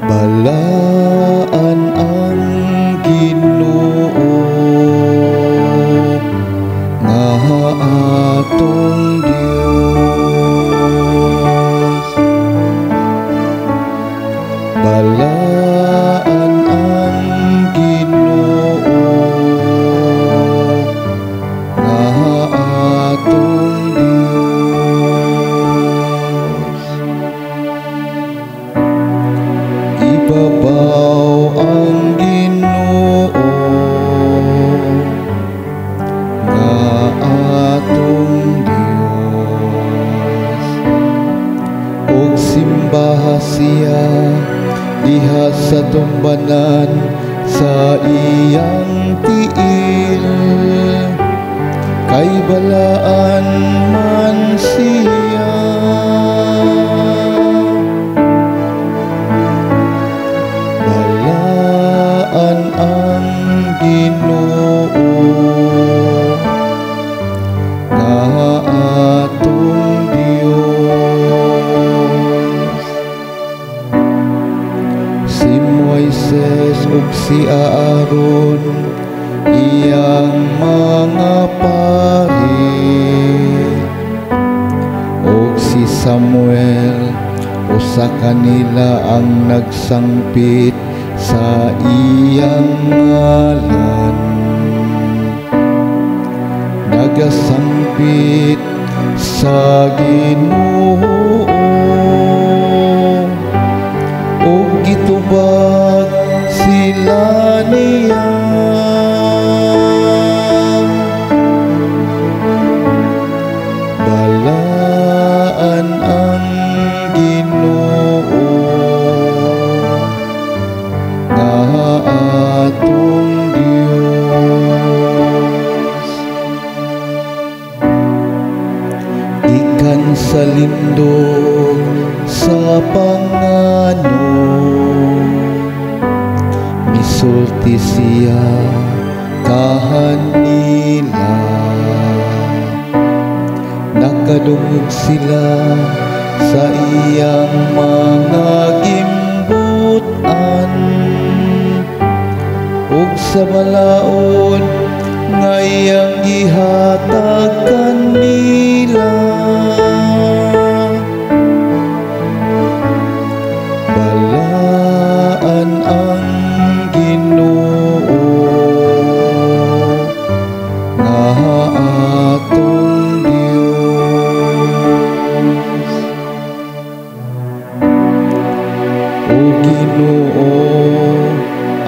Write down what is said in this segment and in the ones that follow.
Balaan ang Ginoo nga atong Dios. Balaan ang Ginoo nga atong Dios. Ibabaw ang Ginoo nga atong Dios, ug simbaha siya diha sa tumbanan sa iyang tiil, kay balaan man siya. Balaan ang Ginoo nga atong Dios. Si Moises ug si Aaron iyang mga pari, ug si Samuel usa kanila ang nagsangpit sa iyang ngalan. Nagasangpit sa Ginoo ug gitubag sila niya. Balaan ang Ginoo nga atong Dios. Gikan sa lindog sa pangano, misulti siya kahanila. Nakadungog sila sa iyang mga gimbutan, ug sa balaod nga iyang gihatag kanila. Balaan ang Ginoo nga atong Dios. O Ginoo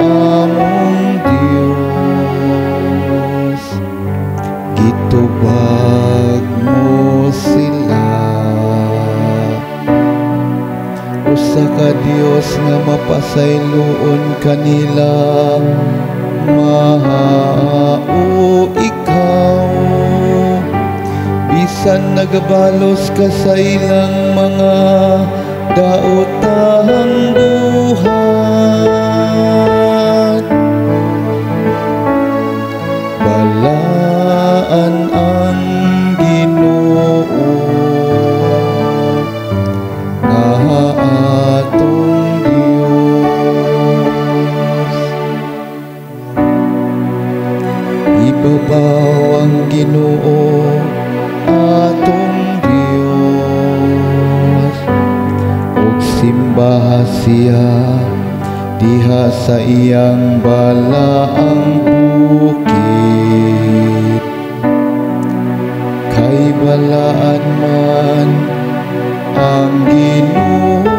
among Dios, gitubag mo sila. Usa ka Dios nga mapasayloon kanila, mahao ikaw. Bisan nagabalos ka sa ilang mga daotang buhat. Balaan ang Ginoo nga atong Dios. Ibabaw ang Ginoo atong Dios, ug simbaha siya diha sa iyang balaang bukid, kay balaan man ang Ginoo